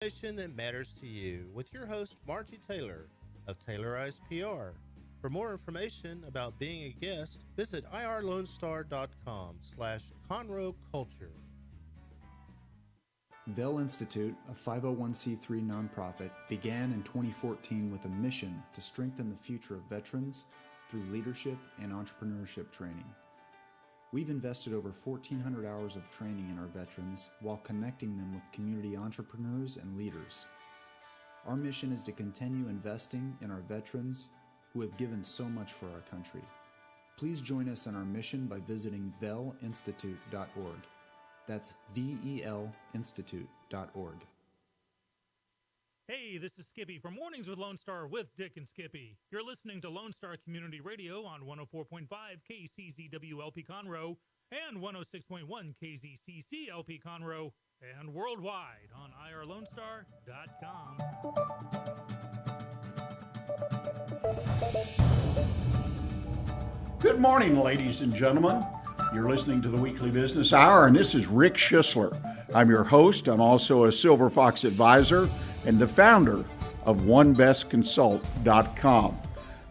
Information that matters to you with your host, Margie Taylor of Taylorized PR. For more information about being a guest, visit irlonestar.com/Conroe Culture. Vell Institute, a 501c3 nonprofit, began in 2014 with a mission to strengthen the future of veterans through leadership and entrepreneurship training. We've invested over 1,400 hours of training in our veterans while connecting them with community entrepreneurs and leaders. Our mission is to continue investing in our veterans who have given so much for our country. Please join us in our mission by visiting vellinstitute.org. That's VELinstitute.org. Hey, this is Skippy from Mornings with Lone Star with Dick and Skippy. You're listening to Lone Star Community Radio on 104.5 KCZWLP Conroe and 106.1 KZCCLP Conroe and worldwide on irlonestar.com. Good morning, ladies and gentlemen. You're listening to the Weekly Business Hour, and this is Rick Schissler. I'm your host. I'm also a Silver Fox advisor and the founder of OneBestConsult.com.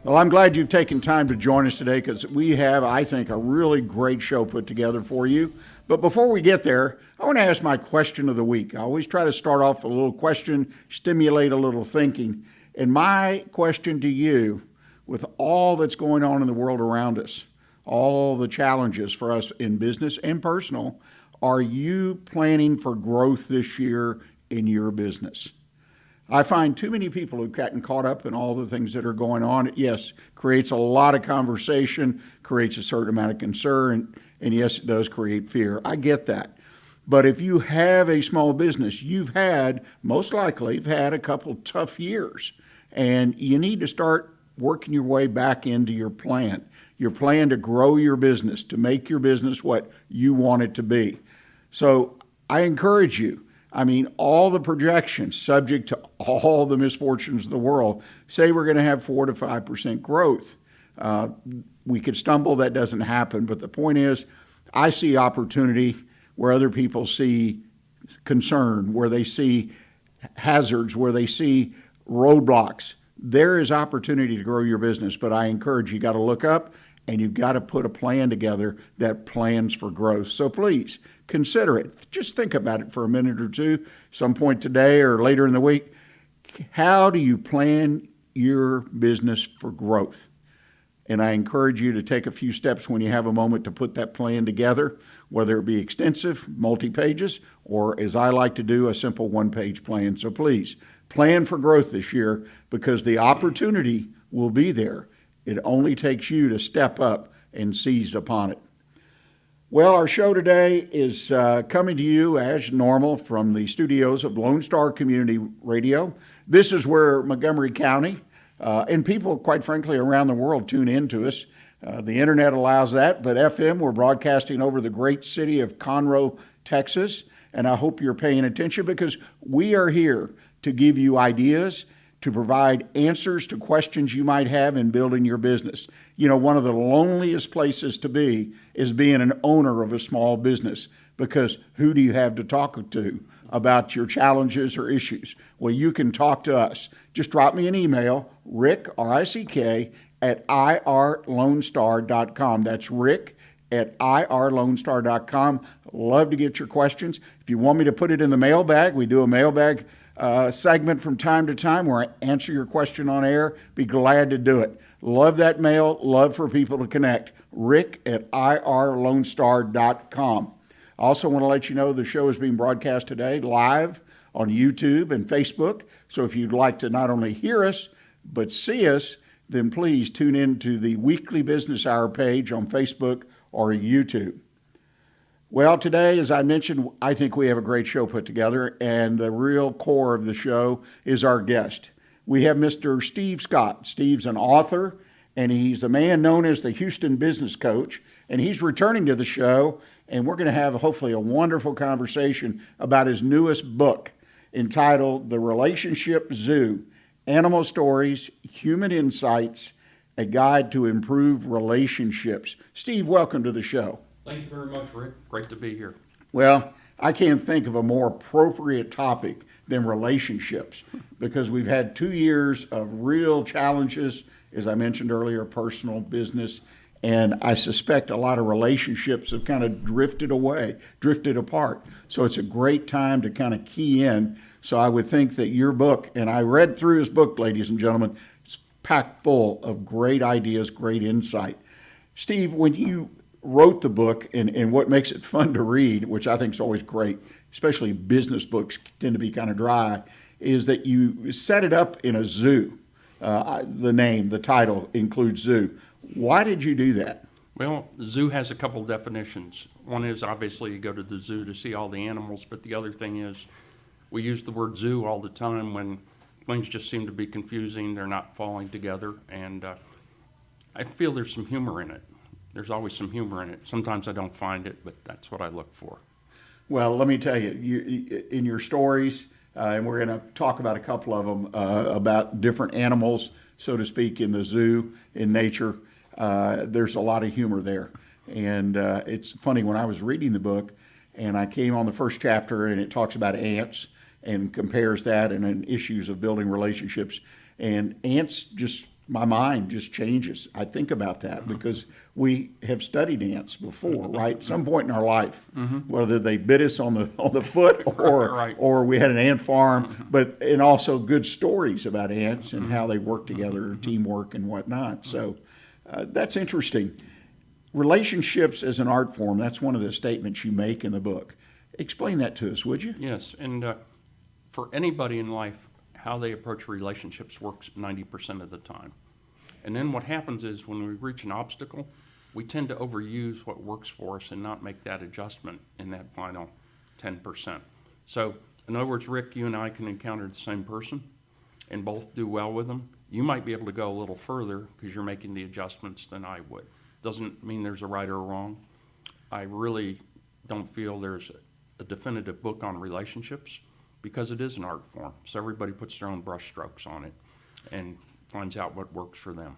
Well, I'm glad you've taken time to join us today because we have, I think, a really great show put together for you. But before we get there, I want to ask my question of the week. I always try to start off with a little question, stimulate a little thinking. And my question to you, with all that's going on in the world around us, all the challenges for us in business and personal, are you planning for growth this year in your business? I find too many people who've gotten caught up in all the things that are going on. Yes, creates a lot of conversation, creates a certain amount of concern, and yes, it does create fear. I get that. But if you have a small business, most likely, you've had a couple tough years, and you need to start working your way back into your plan to grow your business, to make your business what you want it to be. So I encourage you. All the projections, subject to all the misfortunes of the world, say we're going to have 4 to 5% growth. We could stumble, that doesn't happen. But the point is, I see opportunity where other people see concern, where they see hazards, where they see roadblocks. There is opportunity to grow your business, but I encourage you got to look up and you've got to put a plan together that plans for growth. So please consider it. Just think about it for a minute or two, some point today or later in the week. How do you plan your business for growth? And I encourage you to take a few steps when you have a moment to put that plan together, whether it be extensive, multi-pages, or as I like to do, a simple one-page plan. So please, plan for growth this year because the opportunity will be there. It only takes you to step up and seize upon it. Well, our show today is coming to you as normal from the studios of Lone Star Community Radio. This is where Montgomery County and people, quite frankly, around the world tune in to us. The internet allows that, but FM, we're broadcasting over the great city of Conroe, Texas, and I hope you're paying attention because we are here to give you ideas, to provide answers to questions you might have in building your business. One of the loneliest places to be is being an owner of a small business because who do you have to talk to about your challenges or issues? Well, you can talk to us. Just drop me an email, Rick, R-I-C-K, at irlonestar.com. That's Rick at irlonestar.com. Love to get your questions. If you want me to put it in the mailbag, we do a mailbag segment from time to time where I answer your question on air. Be glad to do it. Love that mail. Love for people to connect. Rick at irlonestar.com. I also want to let you know the show is being broadcast today live on YouTube and Facebook. So if you'd like to not only hear us, but see us, then please tune in to the Weekly Business Hour page on Facebook or YouTube. Well, today, as I mentioned, I think we have a great show put together, and the real core of the show is our guest. We have Mr. Steve Scott. Steve's an author, and he's a man known as the Houston Business Coach, and he's returning to the show, and we're going to have hopefully a wonderful conversation about his newest book entitled The Relationship Zoo, Animal Stories, Human Insights, a Guide to Improve Relationships. Steve, welcome to the show. Thank you very much, Rick. Great to be here. Well, I can't think of a more appropriate topic than relationships, because we've had 2 years of real challenges, as I mentioned earlier, personal, business, and I suspect a lot of relationships have kind of drifted away, drifted apart. So it's a great time to kind of key in. So I would think that your book, and I read through his book, ladies and gentlemen, it's packed full of great ideas, great insight. Steve, when you wrote the book, and what makes it fun to read, which I think is always great, especially business books tend to be kind of dry, is that you set it up in a zoo. The title includes zoo. Why did you do that? Well, zoo has a couple definitions. One is obviously you go to the zoo to see all the animals, but the other thing is we use the word zoo all the time when things just seem to be confusing, they're not falling together, and I feel there's some humor in it. There's always some humor in it. Sometimes I don't find it, but that's what I look for. Well, let me tell you, in your stories, and we're going to talk about a couple of them, about different animals, so to speak, in the zoo, in nature, there's a lot of humor there. And it's funny, when I was reading the book, and I came on the first chapter, and it talks about ants, and compares that and issues of building relationships. And ants my mind just changes. I think about that because we have studied ants before, right? At some point in our life, whether they bit us on the foot or we had an ant farm, and also good stories about ants and how they work together, teamwork and whatnot. So that's interesting. Relationships as an art form, that's one of the statements you make in the book. Explain that to us, would you? Yes, and for anybody in life, how they approach relationships works 90% of the time. And then what happens is when we reach an obstacle, we tend to overuse what works for us and not make that adjustment in that final 10%. So in other words, Rick, you and I can encounter the same person and both do well with them. You might be able to go a little further because you're making the adjustments than I would. Doesn't mean there's a right or a wrong. I really don't feel there's a definitive book on relationships, because it is an art form. So everybody puts their own brush strokes on it and finds out what works for them.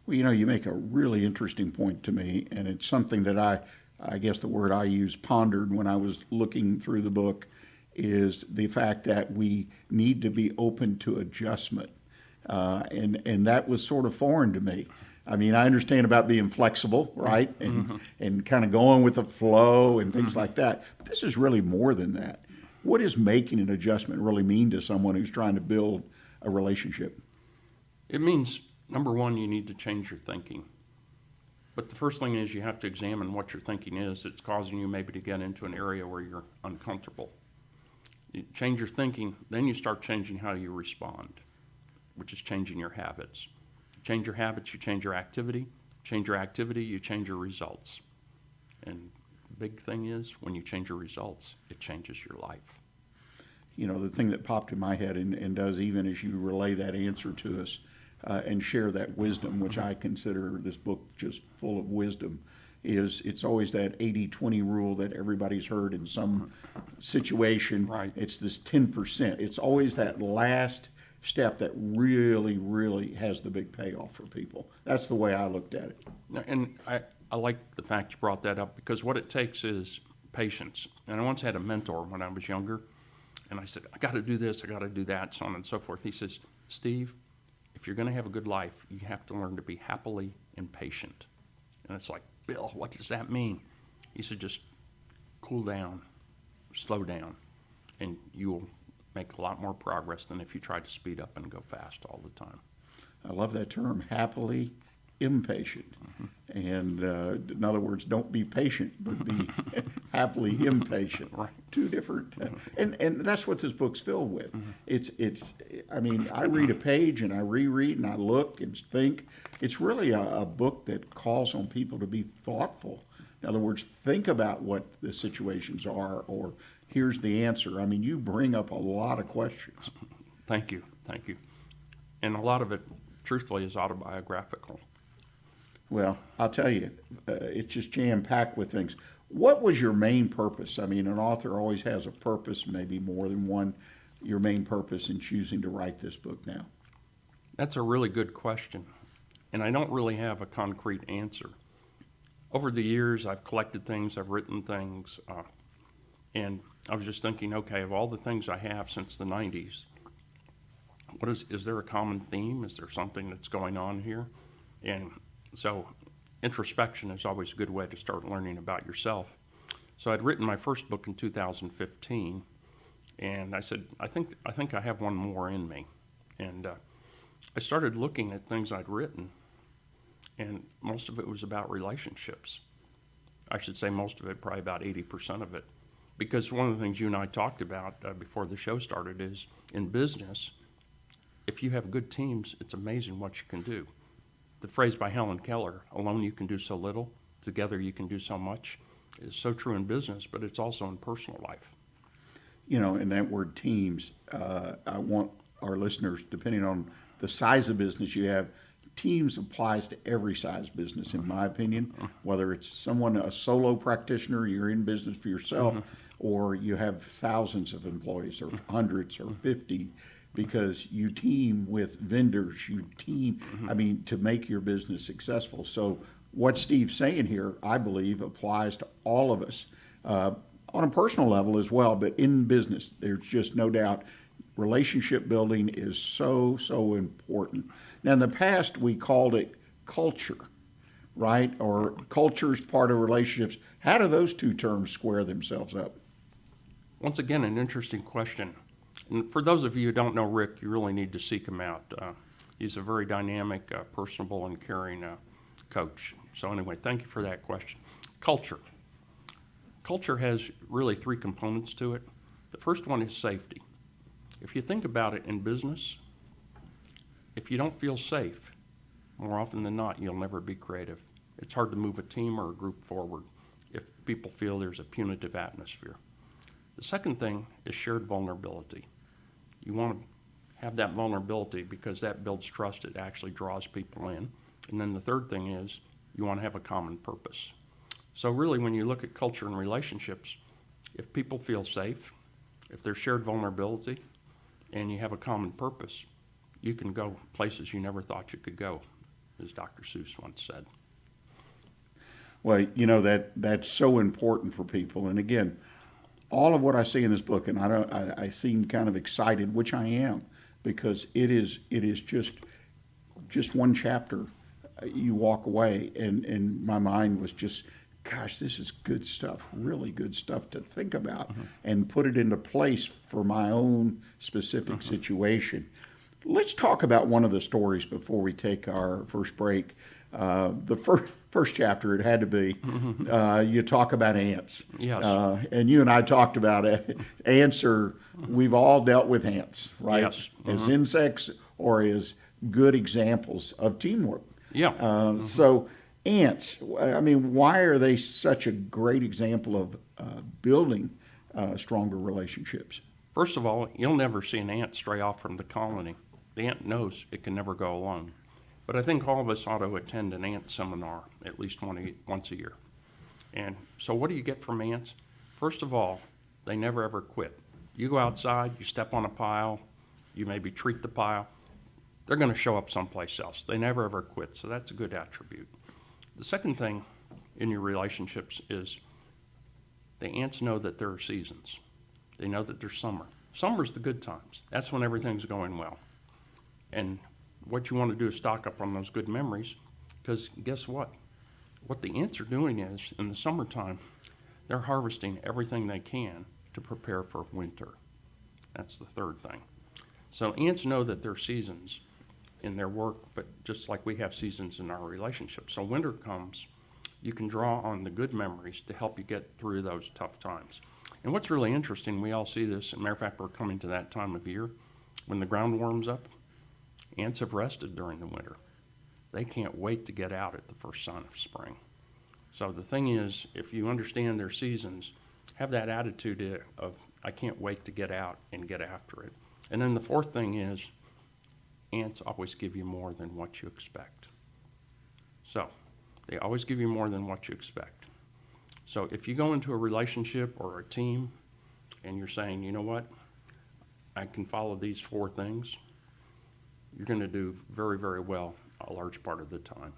Well, you make a really interesting point to me, and it's something that I guess the word I used, pondered, when I was looking through the book, is the fact that we need to be open to adjustment. And that was sort of foreign to me. I mean, I understand about being flexible, right? And kind of going with the flow and things like that. But this is really more than that. What does making an adjustment really mean to someone who's trying to build a relationship? It means, number one, you need to change your thinking. But the first thing is you have to examine what your thinking is. It's causing you maybe to get into an area where you're uncomfortable. You change your thinking, then you start changing how you respond, which is changing your habits. Change your habits, you change your activity. Change your activity, you change your results. And big thing is, when you change your results, it changes your life. The thing that popped in my head and does even as you relay that answer to us and share that wisdom, which I consider this book just full of wisdom, is it's always that 80-20 rule that everybody's heard in some situation. Right. It's this 10%. It's always that last step that really, really has the big payoff for people. That's the way I looked at it. And I like the fact you brought that up, because what it takes is patience. And I once had a mentor when I was younger, and I said, I got to do this, I got to do that, so on and so forth. He says, Steve, if you're going to have a good life, you have to learn to be happily impatient. And it's like, Bill, what does that mean? He said, just cool down, slow down, and you'll make a lot more progress than if you try to speed up and go fast all the time. I love that term, happily impatient. And in other words, don't be patient, but be happily impatient. Right. Two different, and that's what this book's filled with. I mean, I read a page and I reread and I look and think. It's really a book that calls on people to be thoughtful. In other words, think about what the situations are, or here's the answer. I mean, you bring up a lot of questions. Thank you. And a lot of it, truthfully, is autobiographical. Well, I'll tell you, it's just jam-packed with things. What was your main purpose? I mean, an author always has a purpose, maybe more than one. Your main purpose in choosing to write this book now? That's a really good question, and I don't really have a concrete answer. Over the years, I've collected things, I've written things. And I was just thinking, okay, of all the things I have since the 90s, is there a common theme? Is there something that's going on here? And so introspection is always a good way to start learning about yourself. So I'd written my first book in 2015, and I said, I think I have one more in me. And I started looking at things I'd written, and most of it was about relationships. I should say most of it, probably about 80% of it. Because one of the things you and I talked about before the show started is, in business, if you have good teams, it's amazing what you can do. The phrase by Helen Keller, alone you can do so little, together you can do so much, is so true in business, but it's also in personal life. You know, and that word teams, I want our listeners, depending on the size of business you have, teams applies to every size business, in my opinion, whether it's someone, a solo practitioner, you're in business for yourself, or you have thousands of employees or hundreds or 50, because you team with vendors, you team, I mean, to make your business successful. So what Steve's saying here, I believe, applies to all of us on a personal level as well, but in business, there's just no doubt relationship building is so, so important. Now, in the past, we called it culture, right? Or culture is part of relationships. How do those two terms square themselves up? Once again, an interesting question. And for those of you who don't know Rick, you really need to seek him out. He's a very dynamic, personable, and caring coach. So anyway, thank you for that question. Culture. Culture has really three components to it. The first one is safety. If you think about it in business, if you don't feel safe, more often than not, you'll never be creative. It's hard to move a team or a group forward if people feel there's a punitive atmosphere. The second thing is shared vulnerability. You want to have that vulnerability because that builds trust. It actually draws people in. And then the third thing is you want to have a common purpose. So really, when you look at culture and relationships, if people feel safe, if there's shared vulnerability, and you have a common purpose, you can go places you never thought you could go, as Dr. Seuss once said. Well, you know, that's so important for people. And again, all of what I see in this book, and I seem kind of excited, which I am, because it is just one chapter. You walk away, and my mind was just, gosh, this is good stuff, really good stuff to think about and put it into place for my own specific situation. Let's talk about one of the stories before we take our first break. The first chapter, it had to be, you talk about ants. Yes. And you and I talked about it. Ants we've all dealt with ants, right? Yes. As insects or as good examples of teamwork. Yeah. So ants, I mean, why are they such a great example of building stronger relationships? First of all, you'll never see an ant stray off from the colony. The ant knows it can never go alone. But I think all of us ought to attend an ant seminar at least once a year. And so what do you get from ants? First of all, they never ever quit. You go outside, you step on a pile, you maybe treat the pile, they're going to show up someplace else. They never ever quit, so that's a good attribute. The second thing in your relationships is the ants know that there are seasons. They know that there's summer. Summer's the good times. That's when everything's going well. And what you want to do is stock up on those good memories, because guess what? What the ants are doing is, in the summertime, they're harvesting everything they can to prepare for winter. That's the third thing. So ants know that there are seasons in their work, but just like we have seasons in our relationships. So winter comes, you can draw on the good memories to help you get through those tough times. And what's really interesting, we all see this, as a matter of fact, we're coming to that time of year when the ground warms up. Ants have rested during the winter. They can't wait to get out at the first sign of spring. So the thing is, if you understand their seasons, have that attitude of, I can't wait to get out and get after it. And then the fourth thing is, ants always give you more than what you expect. So they always give you more than what you expect. So if you go into a relationship or a team and you're saying, you know what, I can follow these four things, you're going to do very, very well a large part of the time.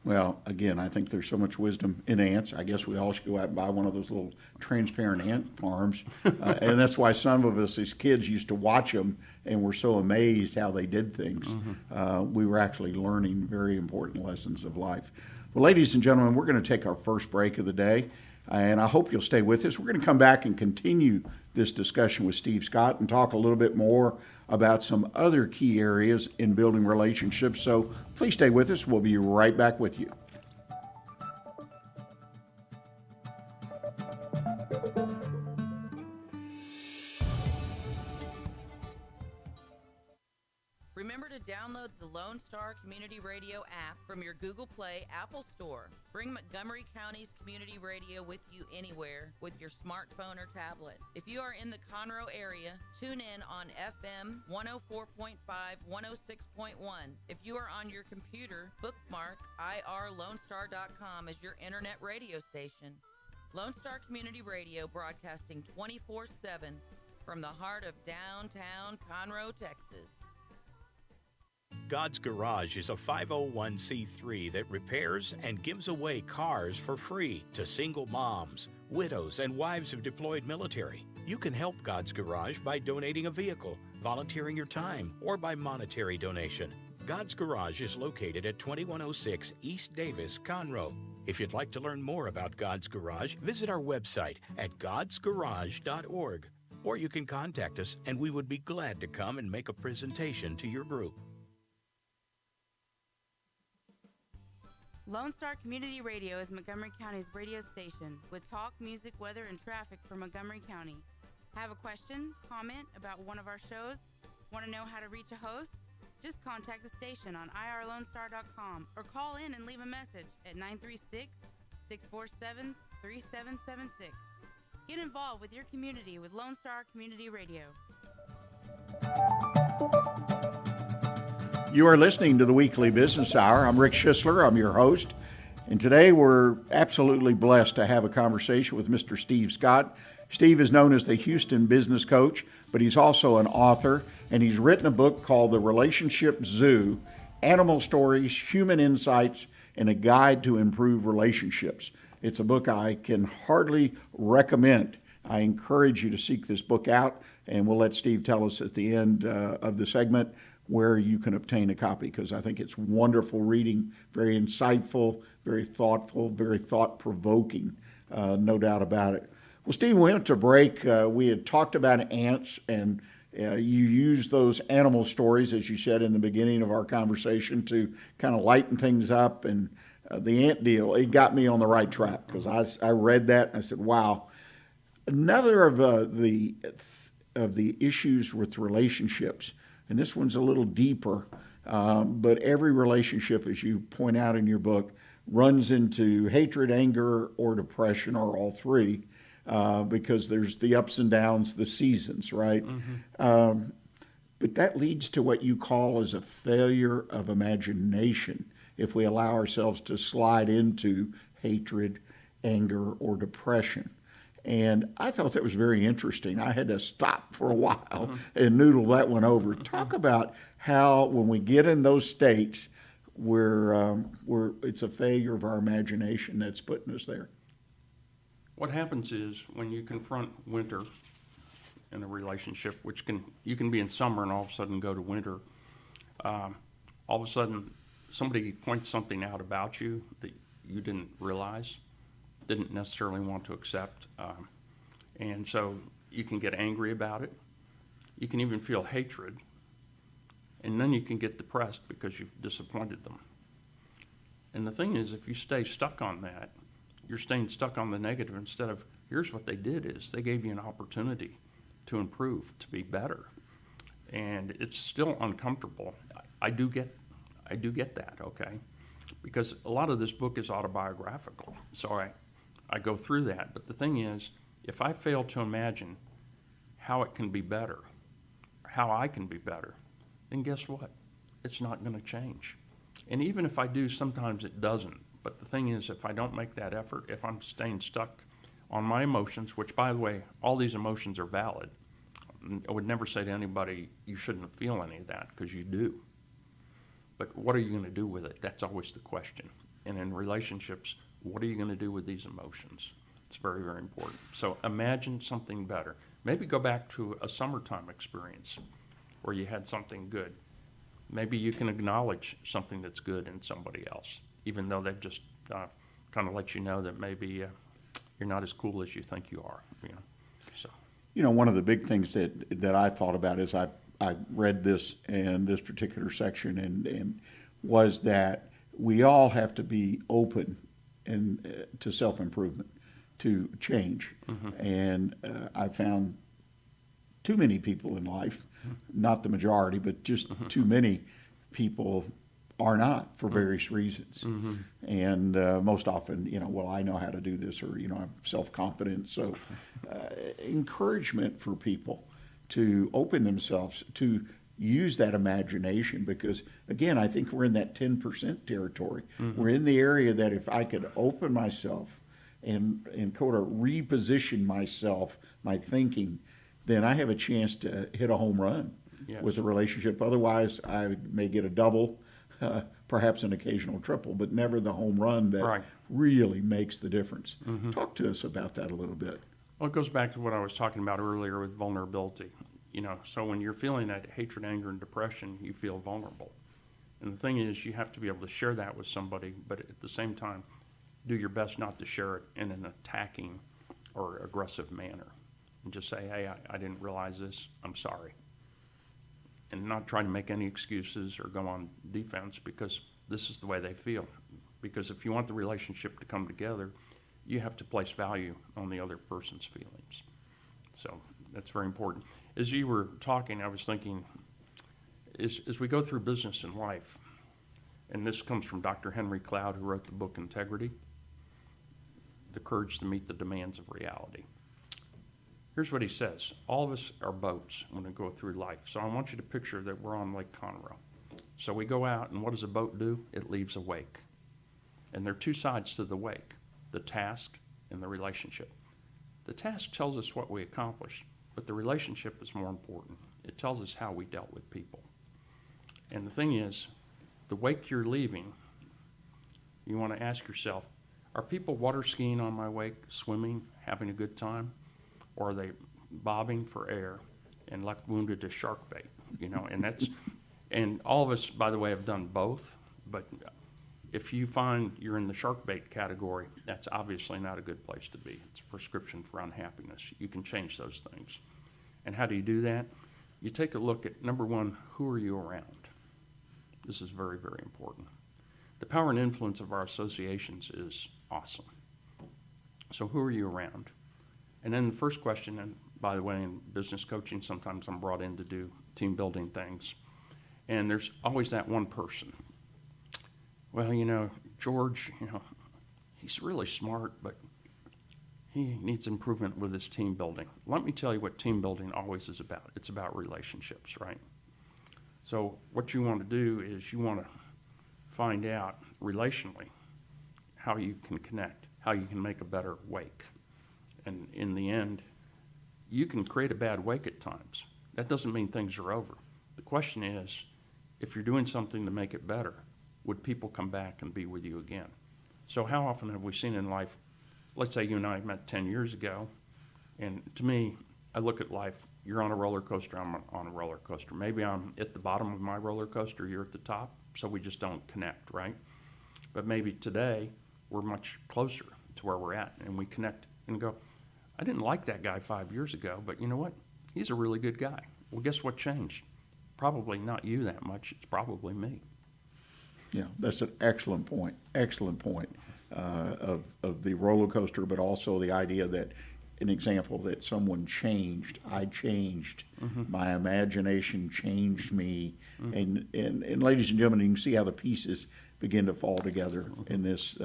Well, again, I think there's so much wisdom in ants. I guess we all should go out and buy one of those little transparent ant farms. And that's why some of us as kids used to watch them and were so amazed how they did things. We were actually learning very important lessons of life. Well, ladies and gentlemen, we're going to take our first break of the day. And I hope you'll stay with us. We're going to come back and continue this discussion with Steve Scott and talk a little bit more about some other key areas in building relationships. So please stay with us. We'll be right back with you. Remember to download the Lone Star Community Radio app from your Google Play Apple Store. Bring Montgomery County's community radio with you anywhere with your smartphone or tablet. If you are in the Conroe area, tune in on FM 104.5, 106.1. If you are on your computer, bookmark irlonestar.com as your internet radio station. Lone Star Community Radio, broadcasting 24/7 from the heart of downtown Conroe, Texas. God's Garage is a 501c3 that repairs and gives away cars for free to single moms, widows, and wives of deployed military. You can help God's Garage by donating a vehicle, volunteering your time, or by monetary donation. God's Garage is located at 2106 East Davis, Conroe. If you'd like to learn more about God's Garage, visit our website at godsgarage.org. Or you can contact us and we would be glad to come and make a presentation to your group. Lone Star Community Radio is Montgomery County's radio station with talk, music, weather, and traffic for Montgomery County. Have a question, comment about one of our shows? Want to know how to reach a host? Just contact the station on irlonestar.com or call in and leave a message at 936-647-3776. Get involved with your community with Lone Star Community Radio. You are listening to the Weekly Business Hour. I'm Rick Schissler. I'm your host. And today we're absolutely blessed to have a conversation with Mr. Steve Scott. Steve is known as the Houston Business Coach, but he's also an author, and he's written a book called The Relationship Zoo: Animal Stories, Human Insights, and a Guide to Improve Relationships. It's a book I can hardly recommend. I encourage you to seek this book out, and we'll let Steve tell us at the end of the segment where you can obtain a copy, because I think it's wonderful reading, very insightful, very thoughtful, very thought-provoking, no doubt about it. Well, Steve, we went to break. We had talked about ants, and you used those animal stories, as you said in the beginning of our conversation, to kind of lighten things up. And the ant deal, it got me on the right track, because I read that and I said, wow. Another of the issues with relationships, and this one's a little deeper, but every relationship, as you point out in your book, runs into hatred, anger, or depression, or all three, because there's the ups and downs, the seasons, right? Mm-hmm. But that leads to what you call as a failure of imagination if we allow ourselves to slide into hatred, anger, or depression. And I thought that was very interesting. I had to stop for a while and noodle that one over. Talk about how when we get in those states where it's a failure of our imagination that's putting us there. What happens is when you confront winter in a relationship, you can be in summer and all of a sudden go to winter, all of a sudden somebody points something out about you that you didn't realize, didn't necessarily want to accept, and so you can get angry about it. You can even feel hatred, and then you can get depressed because you've disappointed them. And the thing is, if you stay stuck on that, you're staying stuck on the negative instead of, here's what they did is they gave you an opportunity to improve, to be better. And it's still uncomfortable. I do get that, okay? Because a lot of this book is autobiographical, so I go through that. But the thing is, if I fail to imagine how it can be better, how I can be better, then guess what? It's not going to change. And even if I do, sometimes it doesn't. But the thing is, if I don't make that effort, if I'm staying stuck on my emotions, which, by the way, all these emotions are valid. I would never say to anybody, you shouldn't feel any of that, because you do. But what are you going to do with it? That's always the question. And in relationships, what are you going to do with these emotions? It's very, very important. So imagine something better. Maybe go back to a summertime experience where you had something good. Maybe you can acknowledge something that's good in somebody else, even though they've just kind of let you know that maybe you're not as cool as you think you are. So. One of the big things that I thought about as I read this and this particular section and was that we all have to be open and to self-improvement, to change. And I found too many people in life, not the majority, but just too many people are not for various reasons. And most often, well, I know how to do this, or, I'm self-confident. So encouragement for people to open themselves, to use that imagination, because again, I think we're in that 10% territory. We're in the area that if I could open myself and kind of reposition myself, my thinking, then I have a chance to hit a home run with a relationship. Otherwise, I may get a double, perhaps an occasional triple, but never the home run that really makes the difference. Talk to us about that a little bit. Well, it goes back to what I was talking about earlier with vulnerability. So when you're feeling that hatred, anger, and depression, you feel vulnerable. And the thing is, you have to be able to share that with somebody, but at the same time, do your best not to share it in an attacking or aggressive manner. And just say, hey, I didn't realize this, I'm sorry. And not try to make any excuses or go on defense, because this is the way they feel. Because if you want the relationship to come together, you have to place value on the other person's feelings. So that's very important. As you were talking, I was thinking, as we go through business and life, and this comes from Dr. Henry Cloud, who wrote the book Integrity, The Courage to Meet the Demands of Reality. Here's what he says. All of us are boats when we go through life. So I want you to picture that we're on Lake Conroe. So we go out, and what does a boat do? It leaves a wake. And there are two sides to the wake, the task and the relationship. The task tells us what we accomplished, but the relationship is more important. It tells us how we dealt with people. And the thing is, the wake you're leaving, you want to ask yourself, are people water skiing on my wake, swimming, having a good time? Or are they bobbing for air and left wounded as shark bait? And all of us, by the way, have done both, but if you find you're in the shark bait category, that's obviously not a good place to be. It's a prescription for unhappiness. You can change those things. And how do you do that? You take a look at, number one, who are you around? This is very, very important. The power and influence of our associations is awesome. So who are you around? And then the first question, and by the way, in business coaching, sometimes I'm brought in to do team building things. And there's always that one person. Well, George, he's really smart, but he needs improvement with his team building. Let me tell you what team building always is about. It's about relationships, right? So what you want to do is you want to find out relationally how you can connect, how you can make a better wake. And in the end, you can create a bad wake at times. That doesn't mean things are over. The question is, if you're doing something to make it better, would people come back and be with you again? So how often have we seen in life, let's say you and I met 10 years ago, and to me, I look at life, you're on a roller coaster, I'm on a roller coaster. Maybe I'm at the bottom of my roller coaster, you're at the top, so we just don't connect, right? But maybe today, we're much closer to where we're at, and we connect and go, I didn't like that guy 5 years ago, but you know what? He's a really good guy. Well, guess what changed? Probably not you that much, it's probably me. Yeah, that's an excellent point. Excellent point of the roller coaster, but also the idea that an example that someone changed. I changed. My imagination changed me. And ladies and gentlemen, you can see how the pieces begin to fall together in this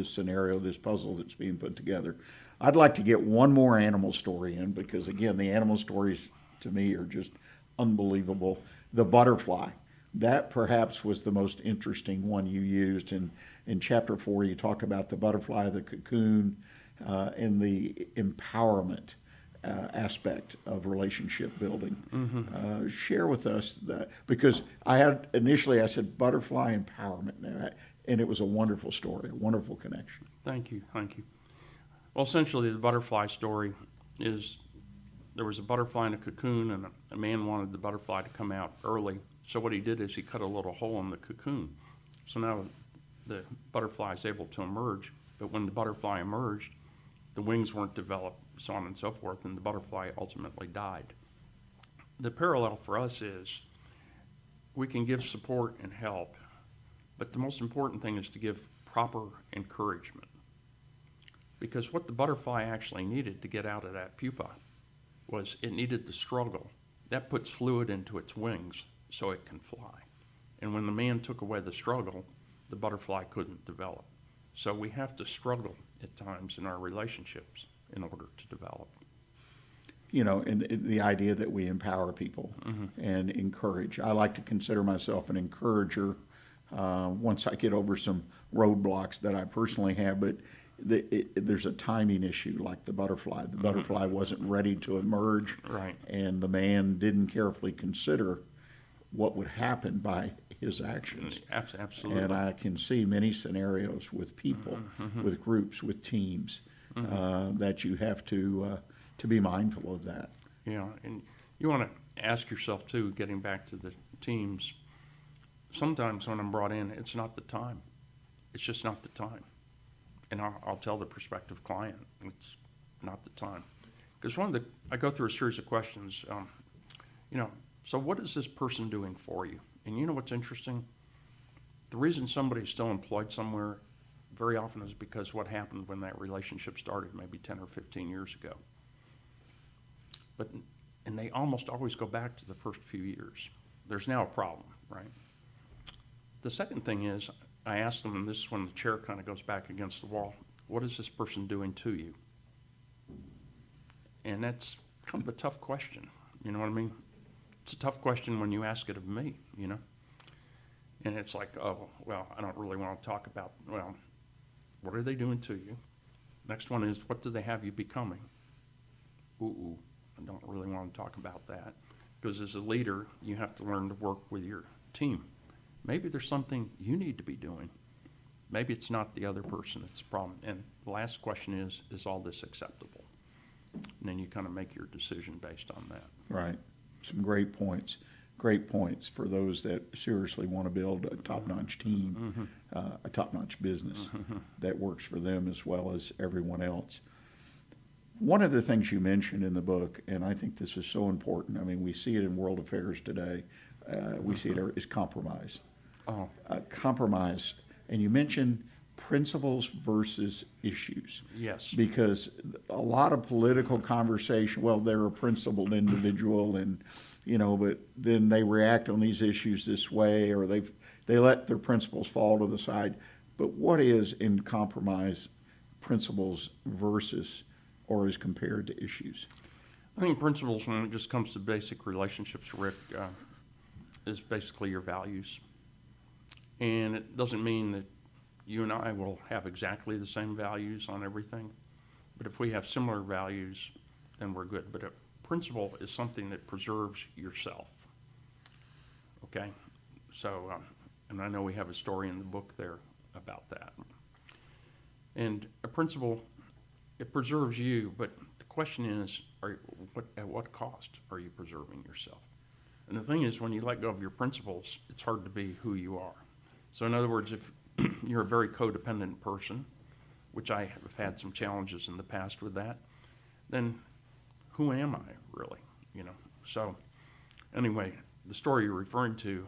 scenario, this puzzle that's being put together. I'd like to get one more animal story in because, again, the animal stories to me are just unbelievable. The butterfly. That perhaps was the most interesting one you used. In chapter 4, you talk about the butterfly, the cocoon, and the empowerment aspect of relationship building. Share with us that, because I said butterfly empowerment. Now, And it was a wonderful story, a wonderful connection. Thank you. Well, essentially, the butterfly story is there was a butterfly in a cocoon, and a man wanted the butterfly to come out early. So what he did is he cut a little hole in the cocoon. So now the butterfly is able to emerge, but when the butterfly emerged, the wings weren't developed, so on and so forth, and the butterfly ultimately died. The parallel for us is we can give support and help, but the most important thing is to give proper encouragement. Because what the butterfly actually needed to get out of that pupa was it needed the struggle. That puts fluid into its wings so it can fly. And when the man took away the struggle, the butterfly couldn't develop. So we have to struggle at times in our relationships in order to develop. You know, and the idea that we empower people and encourage. I like to consider myself an encourager once I get over some roadblocks that I personally have, but there's a timing issue like the butterfly. The butterfly wasn't ready to emerge, Right. and the man didn't carefully consider what would happen by his actions. Absolutely. And I can see many scenarios with people, with groups, with teams, that you have to be mindful of that. Yeah, and you want to ask yourself too, getting back to the teams, sometimes when I'm brought in, it's not the time. It's just not the time. And I'll tell the prospective client, it's not the time. Because I go through a series of questions, so what is this person doing for you? And you know what's interesting? The reason somebody's still employed somewhere very often is because what happened when that relationship started maybe 10 or 15 years ago. And they almost always go back to the first few years. There's now a problem, right? The second thing is, I ask them, and this is when the chair kind of goes back against the wall, what is this person doing to you? And that's kind of a tough question, you know what I mean? It's a tough question when you ask it of me, you know? And it's like, oh, well, I don't really want to talk about, well, what are they doing to you? Next one is, what do they have you becoming? Ooh, I don't really want to talk about that. Because as a leader, you have to learn to work with your team. Maybe there's something you need to be doing. Maybe it's not the other person that's the problem. And the last question is all this acceptable? And then you kind of make your decision based on that. Right. Some great points. Great points for those that seriously want to build a top-notch team, a top-notch business that works for them as well as everyone else. One of the things you mentioned in the book, and I think this is so important, I mean, we see it in world affairs today, we see it is compromise. Oh. Compromise. And you mentioned principles versus issues. Yes. Because a lot of political conversation, well, they're a principled individual and, but then they react on these issues this way, or they let their principles fall to the side. But what is in compromise principles versus or as compared to issues? I think principles, when it just comes to basic relationships, Rick, is basically your values. And it doesn't mean that you and I will have exactly the same values on everything. But if we have similar values, then we're good. But a principle is something that preserves yourself. Okay? So, and I know we have a story in the book there about that. And a principle, it preserves you, but the question is, at what cost are you preserving yourself? And the thing is, when you let go of your principles, it's hard to be who you are. So in other words, if you're a very codependent person, which I have had some challenges in the past with that, then who am I really, So anyway, the story you're referring to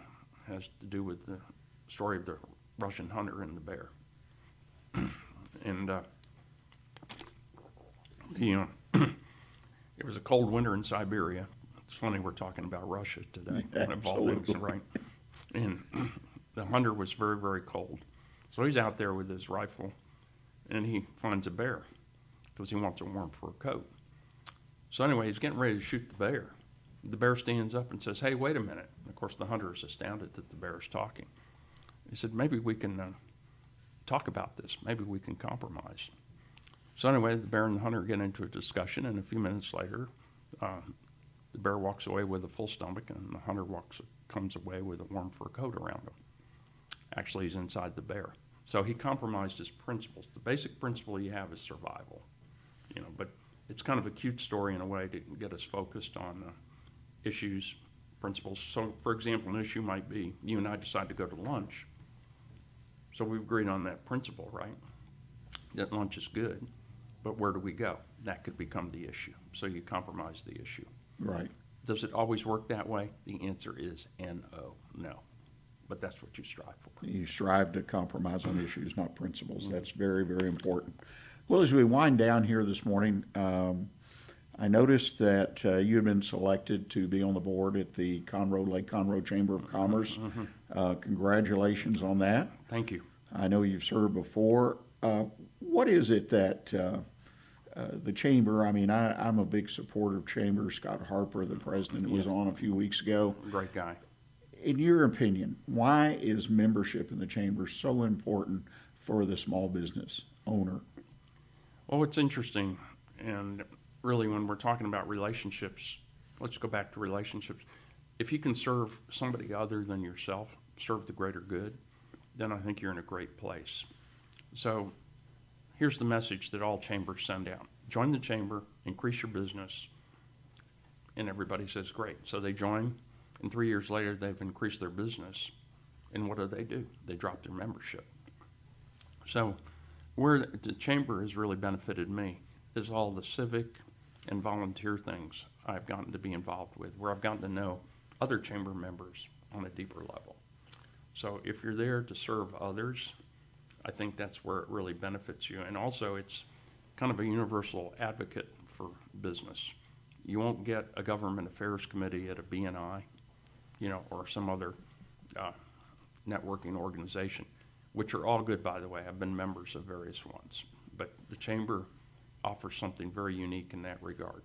has to do with the story of the Russian hunter and the bear. And, it was a cold winter in Siberia. It's funny we're talking about Russia today, of all things, right? And the hunter was very, very cold. So he's out there with his rifle, and he finds a bear because he wants a warmth for a coat. So anyway, he's getting ready to shoot the bear. The bear stands up and says, "Hey, wait a minute." And of course, the hunter is astounded that the bear is talking. He said, "Maybe we can talk about this. Maybe we can compromise." So anyway, the bear and the hunter get into a discussion, and a few minutes later, the bear walks away with a full stomach, and the hunter comes away with a warm fur coat around him. Actually, he's inside the bear. So he compromised his principles. The basic principle you have is survival, but it's kind of a cute story in a way to get us focused on issues, principles. So, for example, an issue might be you and I decide to go to lunch. So we've agreed on that principle, right? That lunch is good, but where do we go? That could become the issue. So you compromise the issue. Right. Does it always work that way? The answer is no. But that's what you strive for. You strive to compromise on issues, not principles. That's very, very important. Well, as we wind down here this morning, I noticed that you had been selected to be on the board at the Lake Conroe Chamber of Commerce. Congratulations on that. Thank you. I know you've served before. What is it that the Chamber, I'm a big supporter of Chamber. Scott Harper, the president, was on a few weeks ago. Great guy. In your opinion, why is membership in the Chamber so important for the small business owner? Well, it's interesting, and really when we're talking about relationships, let's go back to relationships. If you can serve somebody other than yourself, serve the greater good, then I think you're in a great place. So here's the message that all chambers send out. Join the chamber, increase your business, and everybody says, great. So they join, and 3 years later, they've increased their business, and what do? They drop their membership. So where the chamber has really benefited me is all the civic and volunteer things I've gotten to be involved with, where I've gotten to know other chamber members on a deeper level. So if you're there to serve others, I think that's where it really benefits you. And also it's kind of a universal advocate for business. You won't get a government affairs committee at a BNI, or some other networking organization, which are all good, by the way. I've been members of various ones. But the chamber offers something very unique in that regard.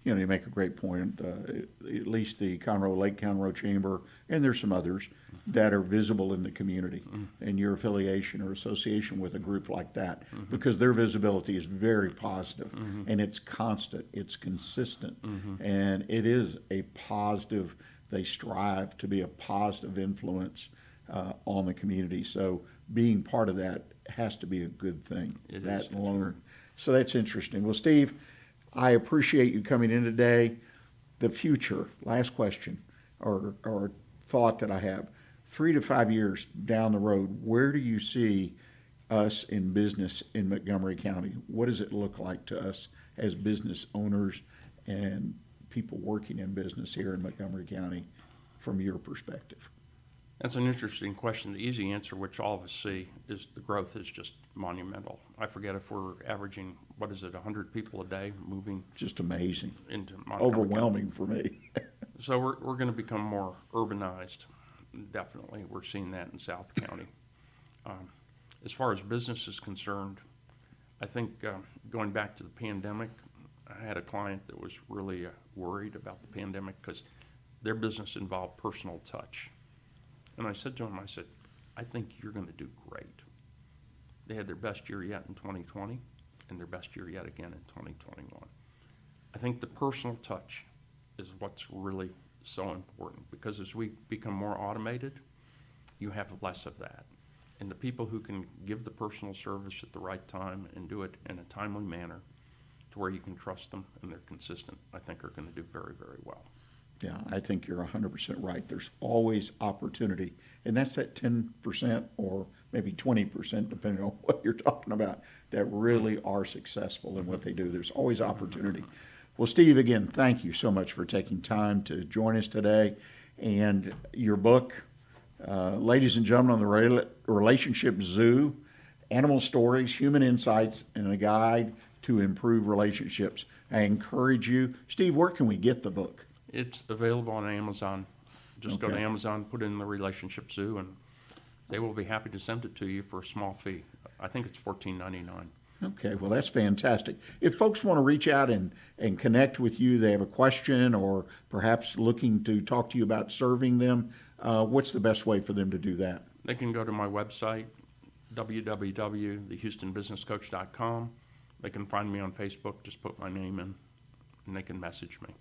You make a great point. At least the Lake Conroe Chamber, and there's some others that are visible in the community, and your affiliation or association with a group like that, because their visibility is very positive, and it's constant, it's consistent, and it is a positive. They strive to be a positive influence on the community. So being part of that has to be a good thing. It is. So that's interesting. Well, Steve, I appreciate you coming in today. The future, last question, or thought that I have, 3 to 5 years down the road, where do you see us in business in Montgomery County? What does it look like to us as business owners and people working in business here in Montgomery County from your perspective? That's an interesting question. The easy answer, which all of us see, is the growth is just monumental. I forget if we're averaging, 100 people a day moving. Just amazing. Into Montgomery Overwhelming County. For me. So we're going to become more urbanized. Definitely. We're seeing that in South County. As far as business is concerned, I think going back to the pandemic, I had a client that was really worried about the pandemic because their business involved personal touch. And I said to him, I think you're going to do great. They had their best year yet in 2020 and their best year yet again in 2021. I think the personal touch is what's really so important, because as we become more automated, you have less of that. And the people who can give the personal service at the right time and do it in a timely manner to where you can trust them and they're consistent, I think are going to do very, very well. Yeah, I think you're 100% right. There's always opportunity, and that's that 10% or maybe 20%, depending on what you're talking about, that really are successful in what they do. There's always opportunity. Well, Steve, again, thank you so much for taking time to join us today. And your book, ladies and gentlemen, on the Relationship Zoo, Animal Stories, Human Insights, and a Guide to Improve Relationships. I encourage you. Steve, where can we get the book? It's available on Amazon. Just go to Okay. Amazon, put in the Relationship Zoo, and they will be happy to send it to you for a small fee. I think it's $14.99. Okay, well, that's fantastic. If folks want to reach out and connect with you, they have a question or perhaps looking to talk to you about serving them, what's the best way for them to do that? They can go to my website, www.thehoustonbusinesscoach.com. They can find me on Facebook, just put my name in, and they can message me.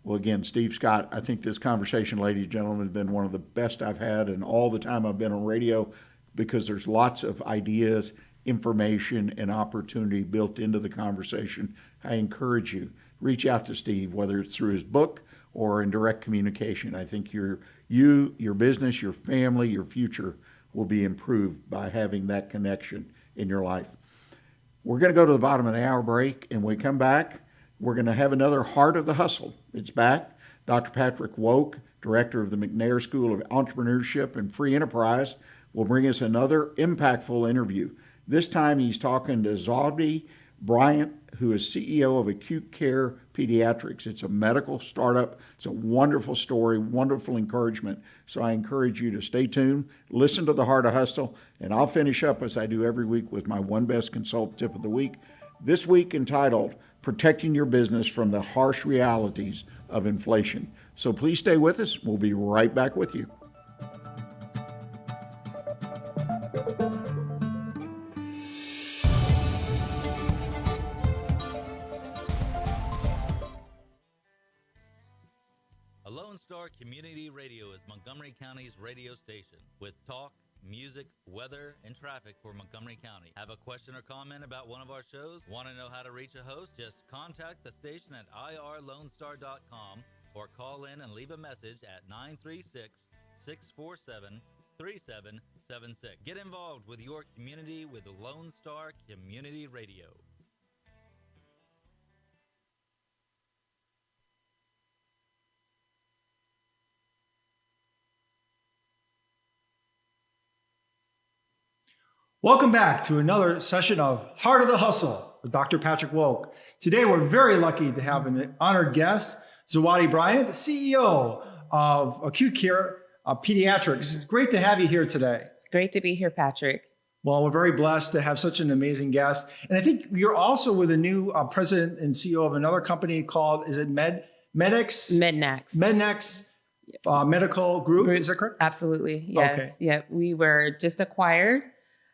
Well, again, Steve Scott, I think this conversation, ladies and gentlemen, has been one of the best I've had in all the time I've been on radio, because there's lots of ideas, information, and opportunity built into the conversation. I encourage you, reach out to Steve, whether it's through his book or in direct communication. I think your business, your family, your future will be improved by having that connection in your life. We're going to go to the bottom of the hour break, and when we come back, we're going to have another Heart of the Hustle. It's back. Dr. Patrick Woke, director of the McNair School of Entrepreneurship and Free Enterprise, will bring us another impactful interview. This time he's talking to Zobby Bryant, who is CEO of Acute Care Pediatrics. It's a medical startup. It's a wonderful story, wonderful encouragement. So I encourage you to stay tuned, listen to the Heart of Hustle, and I'll finish up as I do every week with my One Best Consult Tip of the Week. This week entitled, Protecting Your Business from the Harsh Realities of Inflation. So please stay with us. We'll be right back with you. Lone Star Community Radio is Montgomery County's radio station with talk, music, weather, and traffic for Montgomery County. Have a question or comment about one of our shows? Want to know how to reach a host? Just contact the station at irlonestar.com or call in and leave a message at 936-647-3776. Get involved with your community with Lone Star Community Radio. Welcome back to another session of Heart of the Hustle with Dr. Patrick Woke. Today, we're very lucky to have an honored guest, Zawadi Bryant, the CEO of Acute Care Pediatrics. Great to have you here today. Great to be here, Patrick. Well, we're very blessed to have such an amazing guest. And I think you're also with a new president and CEO of another company called, is it Mednex? Mednex Medical Group, is that correct? Absolutely, yes. Okay. Yeah, we were just acquired.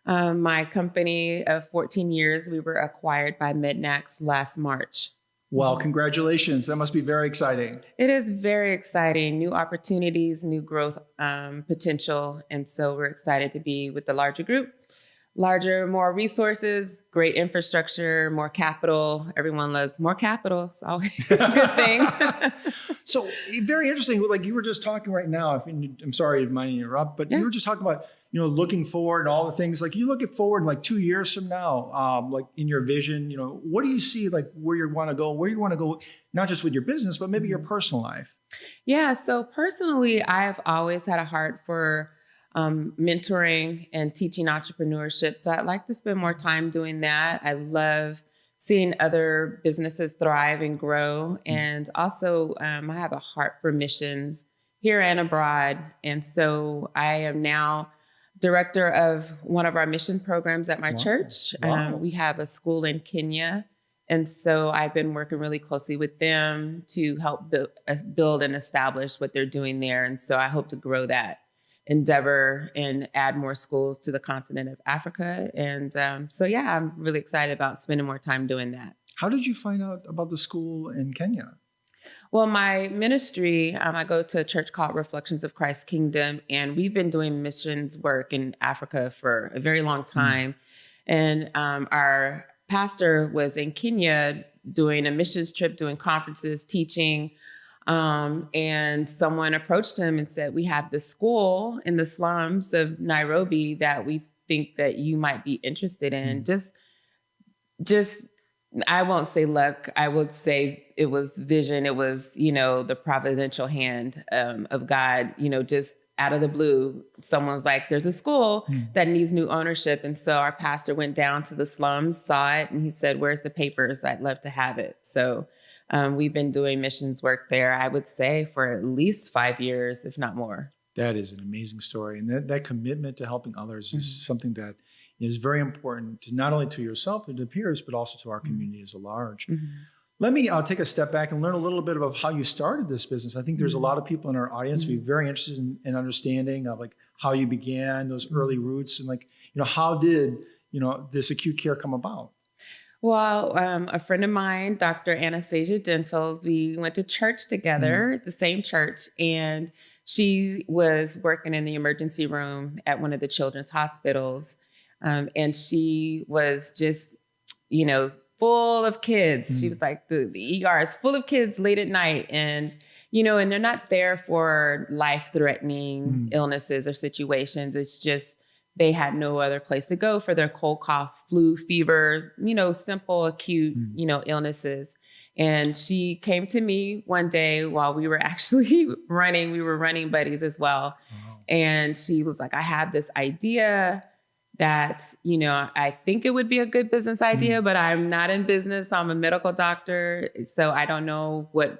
My company of 14 years, we were acquired by Mednex last March. Well, congratulations. That must be very exciting. It is very exciting. New opportunities, new growth potential. And so we're excited to be with the larger group. Larger, more resources, great infrastructure, more capital. Everyone loves more capital. It's always a good thing. So very interesting. Like you were just talking right now, I'm sorry to mind interrupt, but you were just talking about, looking forward and all the things. Like you look at forward like 2 years from now, like in your vision, what do you see, like where you want to go, not just with your business, but maybe your personal life? Yeah. So personally, I've always had a heart for mentoring and teaching entrepreneurship. So I'd like to spend more time doing that. I love seeing other businesses thrive and grow. And also I have a heart for missions here and abroad. And so I am now director of one of our mission programs at my church. We have a school in Kenya. And so I've been working really closely with them to help build and establish what they're doing there. And so I hope to grow that endeavor and add more schools to the continent of Africa. And I'm really excited about spending more time doing that. How did you find out about the school in Kenya? Well, my ministry, I go to a church called Reflections of Christ's Kingdom, and we've been doing missions work in Africa for a very long time. And our pastor was in Kenya doing a missions trip, doing conferences, teaching. And someone approached him and said, we have this school in the slums of Nairobi that we think that you might be interested in. Just, I won't say luck. I would say it was vision. It was, the providential hand of God, just out of the blue. Someone's like, there's a school that needs new ownership. And so our pastor went down to the slums, saw it, and he said, where's the papers? I'd love to have it. So we've been doing missions work there, I would say, for at least 5 years, if not more. That is an amazing story. And that commitment to helping others is something that is very important, to not only to yourself and to peers, but also to our community as a large. Let me take a step back and learn a little bit about how you started this business. I think there's a lot of people in our audience who be very interested in understanding of like how you began, those early roots, and how did this acute care come about? Well, a friend of mine, Dr. Anastasia Dentals, we went to church together, the same church, and she was working in the emergency room at one of the children's hospitals. And she was just, full of kids. She was like, the ER is full of kids late at night. And, and they're not there for life-threatening illnesses or situations. It's just, they had no other place to go for their cold, cough, flu, fever, simple, acute, illnesses. And she came to me one day while we were actually running. We were running buddies as well. Wow. And she was like, I have this idea that, I think it would be a good business idea, but I'm not in business. I'm a medical doctor. So I don't know what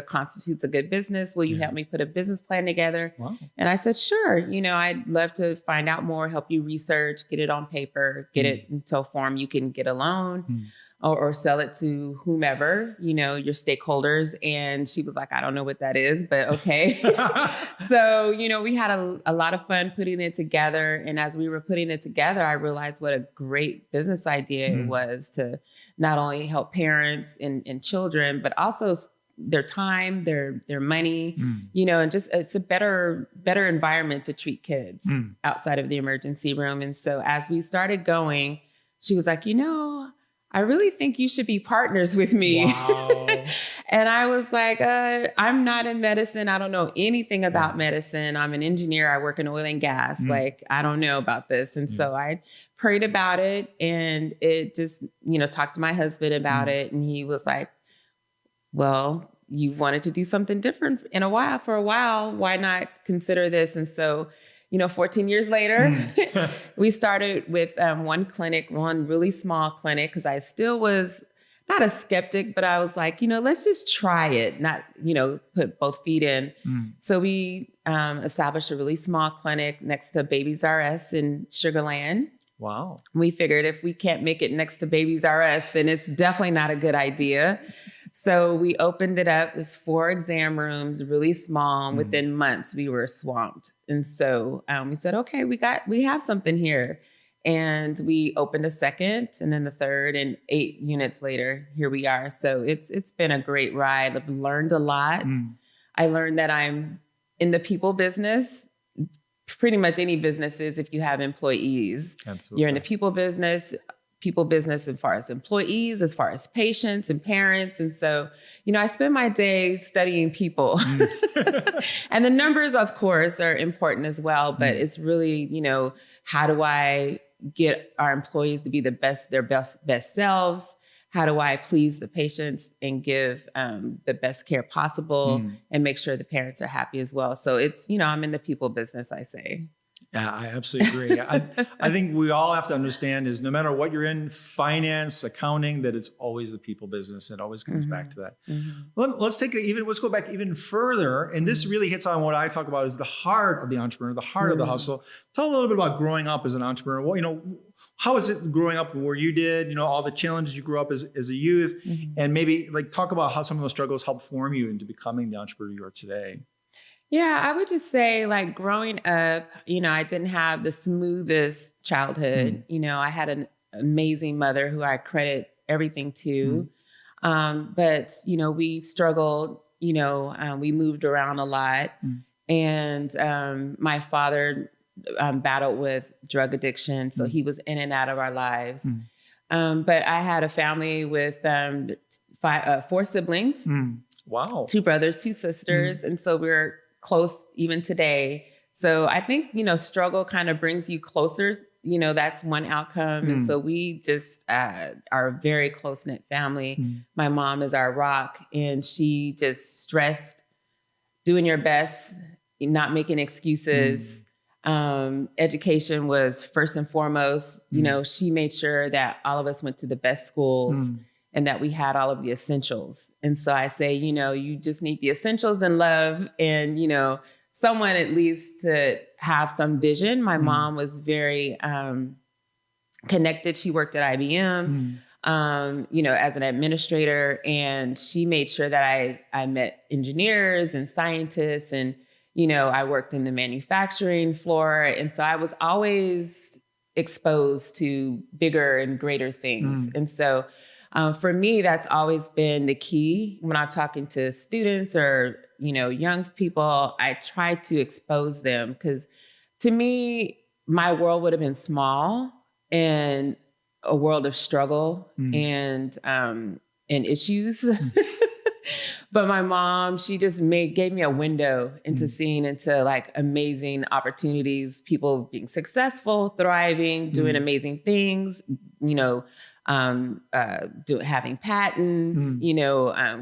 constitutes a good business. Will you help me put a business plan together? Wow. And I said, sure. I'd love to find out more, help you research, get it on paper, get it into a form you can get a loan or sell it to whomever, your stakeholders. And she was like, I don't know what that is, but okay. So, we had a lot of fun putting it together. And as we were putting it together, I realized what a great business idea it was to not only help parents and children, but also their time, their money, and just it's a better environment to treat kids outside of the emergency room. And so as we started going, she was like, I really think you should be partners with me. Wow. And I was like, I'm not in medicine. I don't know anything about medicine. I'm an engineer. I work in oil and gas. Like, I don't know about this. And so I prayed about it and it just, talked to my husband about it. And he was like, well, you wanted to do something different for a while. Why not consider this? And so 14 years later, we started with one really small clinic, because I still was not a skeptic, but I was like, let's just try it, not, put both feet in. So we established a really small clinic next to Babies R Us in Sugar Land. Wow. We figured if we can't make it next to Babies R Us, then it's definitely not a good idea. So we opened it up as 4 exam rooms, really small. And within months, we were swamped. And so we said, okay, we have something here. And we opened a second and then the third, and 8 units later, here we are. So it's been a great ride. I've learned a lot. I learned that I'm in the people business. Pretty much any business is if you have employees. Absolutely. You're in the people business as far as employees, as far as patients and parents. And so, I spend my day studying people. And the numbers, of course, are important as well. But it's really, how do I get our employees to be their best selves? How do I please the patients and give the best care possible and make sure the parents are happy as well? So it's, I'm in the people business, I say. Yeah, I absolutely agree. I think we all have to understand is no matter what you're in, finance, accounting, that it's always the people business. It always comes back to that. Let's go back even further. And this really hits on what I talk about is the heart of the entrepreneur, the heart of the hustle. Tell a little bit about growing up as an entrepreneur. Well, how is it growing up where you did, all the challenges you grew up as a youth, and maybe talk about how some of those struggles helped form you into becoming the entrepreneur you are today. Yeah, I would just say growing up, I didn't have the smoothest childhood. I had an amazing mother who I credit everything to. But, we struggled, we moved around a lot. And my father battled with drug addiction. So he was in and out of our lives. But I had a family with 4 siblings. Wow. 2 brothers, 2 sisters. And so we're close even today. So I think, struggle kind of brings you closer. That's one outcome. And so we just are a very close-knit family. My mom is our rock, and she just stressed doing your best, not making excuses. Education was first and foremost. She made sure that all of us went to the best schools and that we had all of the essentials. And so I say, you just need the essentials and love and, someone at least to have some vision. My mom was very connected. She worked at IBM, as an administrator, and she made sure that I met engineers and scientists, and, I worked in the manufacturing floor. And so I was always exposed to bigger and greater things. And so for me, that's always been the key when I'm talking to students or, young people. I try to expose them because to me, my world would have been small and a world of struggle and issues. But my mom, she just gave me a window into seeing into like amazing opportunities, people being successful, thriving, doing amazing things, having patents,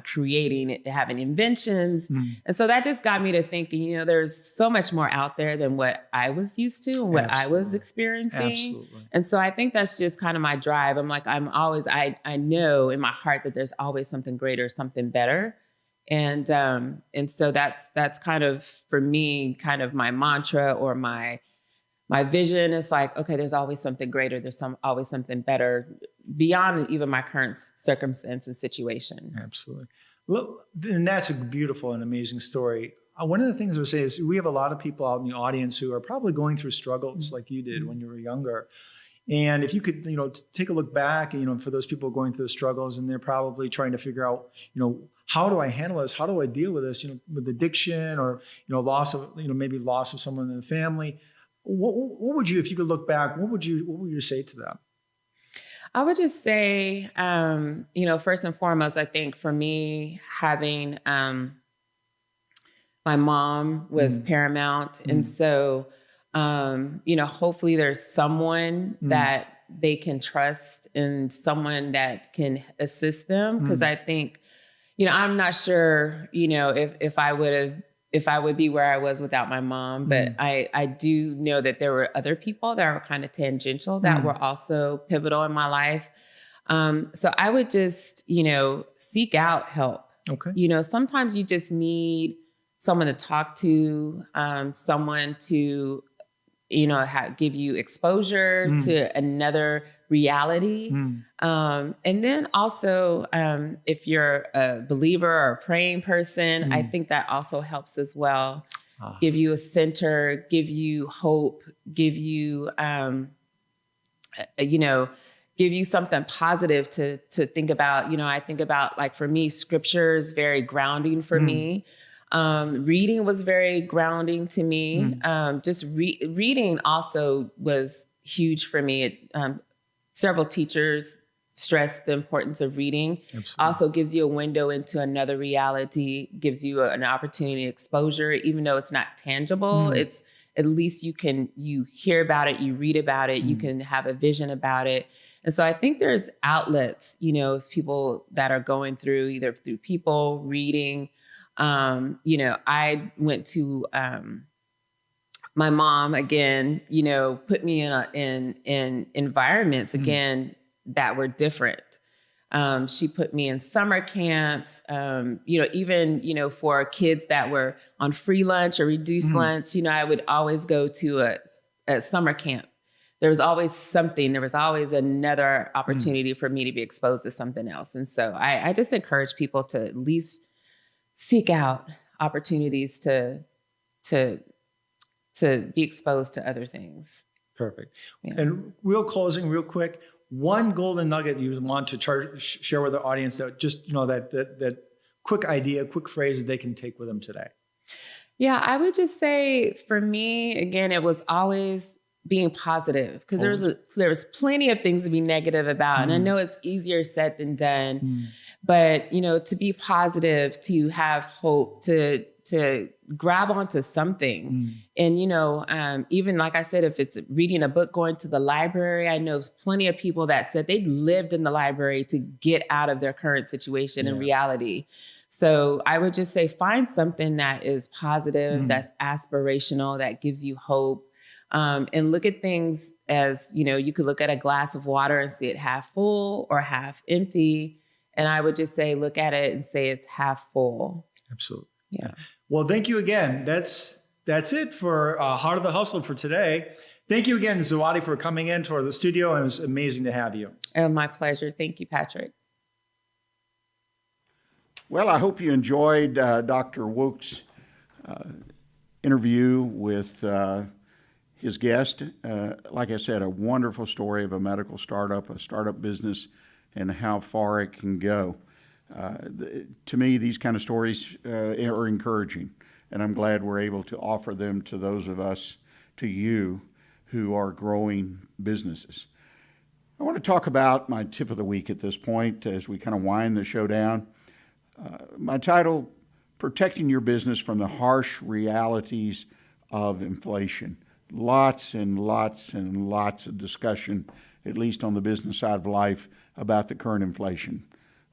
creating, having inventions. And so that just got me to thinking, there's so much more out there than what I was used to and what I was experiencing. Absolutely. And so I think that's just kind of my drive. I'm like, I know in my heart that there's always something greater, something better. And so that's kind of, for me, kind of my mantra or my vision is like, okay, there's always something greater. There's always something better beyond even my current circumstance and situation. Absolutely. Well, and that's a beautiful and amazing story. One of the things I would say is we have a lot of people out in the audience who are probably going through struggles like you did when you were younger. And if you could, take a look back, for those people going through the struggles and they're probably trying to figure out, how do I handle this? How do I deal with this? With addiction or, loss of, maybe loss of someone in the family. What would you, if you could look back, what would you say to them? I would just say, first and foremost, I think for me, having my mom was paramount. And so, hopefully there's someone that they can trust and someone that can assist them. Because I think, I'm not sure, if I would be where I was without my mom, but I do know that there were other people that were kind of tangential that were also pivotal in my life. So I would just, seek out help. Okay. Sometimes you just need someone to talk to, someone to, give you exposure to another reality. And then also, if you're a believer or a praying person, I think that also helps as well. Give you a center, give you hope, give you, give you something positive to think about. I think about, like, for me, scripture is very grounding for me. Reading was very grounding to me. Just reading also was huge for me. Several teachers stressed the importance of reading. Absolutely. Also gives you a window into another reality, gives you an opportunity, exposure, even though it's not tangible. It's at least you hear about it, you read about it, you can have a vision about it. And so I think there's outlets, people that are going through, either through people reading. I went to my mom again, put me in environments again that were different. She put me in summer camps, even, for kids that were on free lunch or reduced lunch, I would always go to a summer camp. There was always something, there was always another opportunity for me to be exposed to something else. And so I just encourage people to at least seek out opportunities to be exposed to other things. Perfect. Yeah. And closing real quick, one golden nugget you want to share with the audience that just, that quick idea, quick phrase that they can take with them today. Yeah, I would just say for me, again, it was always being positive, because there was plenty of things to be negative about. And I know it's easier said than done, but, to be positive, to have hope, to grab onto something. And, even like I said, if it's reading a book, going to the library, I know plenty of people that said they lived in the library to get out of their current situation and reality. So I would just say, find something that is positive, that's aspirational, that gives you hope. And look at things as, you could look at a glass of water and see it half full or half empty. And I would just say, look at it and say it's half full. Absolutely. Yeah. Well, thank you again. That's it for Heart of the Hustle for today. Thank you again, Zawadi, for coming into the studio. It was amazing to have you. Oh, my pleasure. Thank you, Patrick. Well, I hope you enjoyed Dr. Wook's interview with his guest. Like I said, a wonderful story of a medical startup, a startup business, and how far it can go. To me, these kind of stories are encouraging, and I'm glad we're able to offer them to those of us, to you, who are growing businesses. I want to talk about my tip of the week at this point as we kind of wind the show down. My title, Protecting Your Business from the Harsh Realities of Inflation. Lots and lots and lots of discussion, at least on the business side of life, about the current inflation.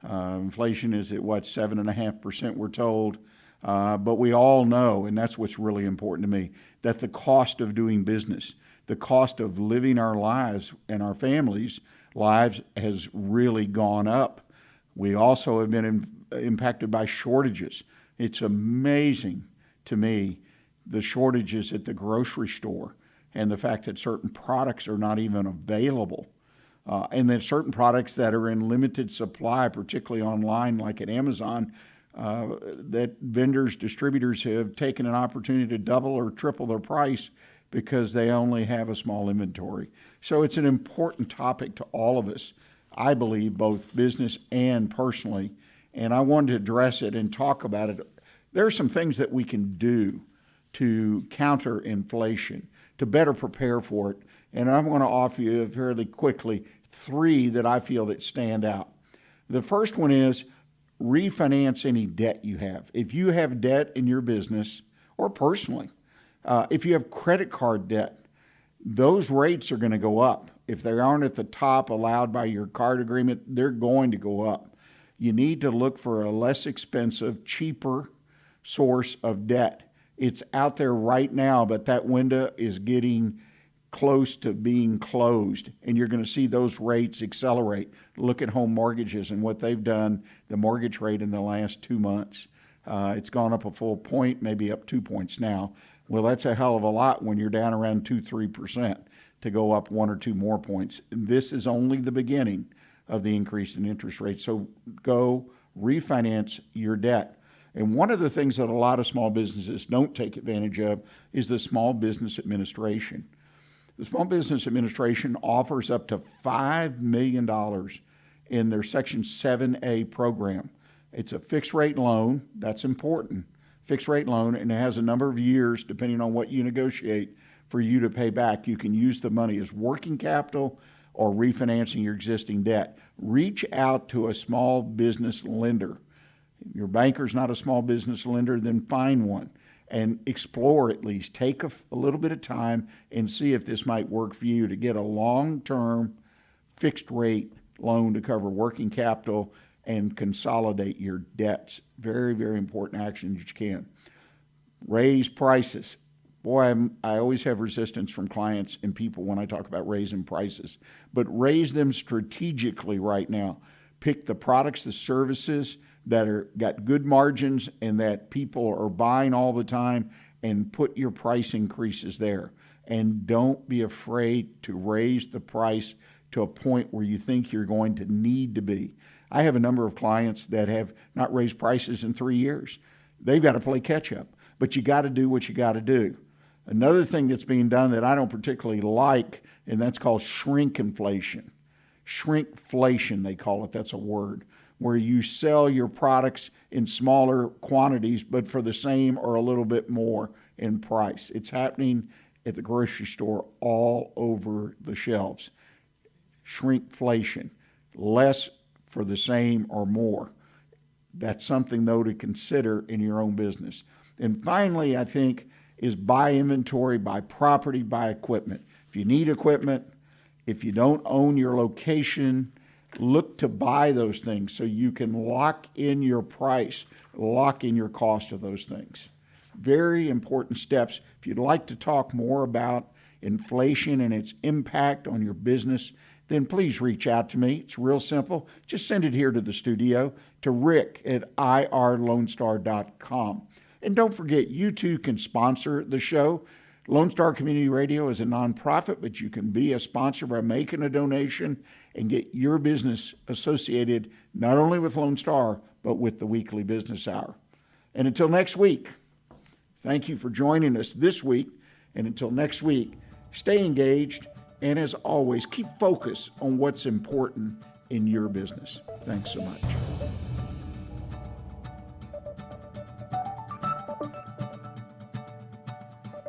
Inflation is at 7.5%, we're told. But we all know, and that's what's really important to me, that the cost of doing business, the cost of living our lives and our families' lives has really gone up. We also have been impacted by shortages. It's amazing to me, the shortages at the grocery store and the fact that certain products are not even available. And then certain products that are in limited supply, particularly online like at Amazon, that vendors, distributors have taken an opportunity to double or triple their price because they only have a small inventory. So it's an important topic to all of us, I believe, both business and personally. And I wanted to address it and talk about it. There are some things that we can do to counter inflation, to better prepare for it. And I'm going to offer you fairly quickly 3 that I feel that stand out. The first one is refinance any debt you have. If you have debt in your business or personally, if you have credit card debt, those rates are going to go up. If they aren't at the top allowed by your card agreement, they're going to go up. You need to look for a less expensive, cheaper source of debt. It's out there right now, but that window is getting close to being closed, and you're going to see those rates accelerate. Look at home mortgages and what they've done, the mortgage rate in the last 2 months. It's gone up a full point, maybe up 2 points now. Well, that's a hell of a lot when you're down around 2-3% to go up 1 or 2 more points. This is only the beginning of the increase in interest rates. So go refinance your debt. And one of the things that a lot of small businesses don't take advantage of is the Small Business Administration. The Small Business Administration offers up to $5 million in their Section 7A program. It's a fixed rate loan. That's important. Fixed rate loan, and it has a number of years, depending on what you negotiate, for you to pay back. You can use the money as working capital or refinancing your existing debt. Reach out to a small business lender. If your banker's not a small business lender, then find one and explore at least. Take a little bit of time and see if this might work for you to get a long-term fixed rate loan to cover working capital and consolidate your debts. Very, very important action that you can. Raise prices. Boy, I always have resistance from clients and people when I talk about raising prices, but raise them strategically right now. Pick the products, the services that got good margins and that people are buying all the time, and put your price increases there. And don't be afraid to raise the price to a point where you think you're going to need to be. I have a number of clients that have not raised prices in 3 years. They've got to play catch up, but you got to do what you got to do. Another thing that's being done that I don't particularly like, and that's called shrinkflation. Shrinkflation, they call it. That's a word, where you sell your products in smaller quantities, but for the same or a little bit more in price. It's happening at the grocery store all over the shelves. Shrinkflation, less for the same or more. That's something, though, to consider in your own business. And finally, I think, is buy inventory, buy property, buy equipment. If you need equipment, if you don't own your location, look to buy those things so you can lock in your price, lock in your cost of those things. Very important steps. If you'd like to talk more about inflation and its impact on your business, then please reach out to me. It's real simple. Just send it here to the studio to rick@irlonestar.com. And don't forget, you too can sponsor the show. Lone Star Community Radio is a nonprofit, but you can be a sponsor by making a donation and get your business associated not only with Lone Star, but with the Weekly Business Hour. And until next week, thank you for joining us this week. And until next week, stay engaged, and as always, keep focus on what's important in your business. Thanks so much.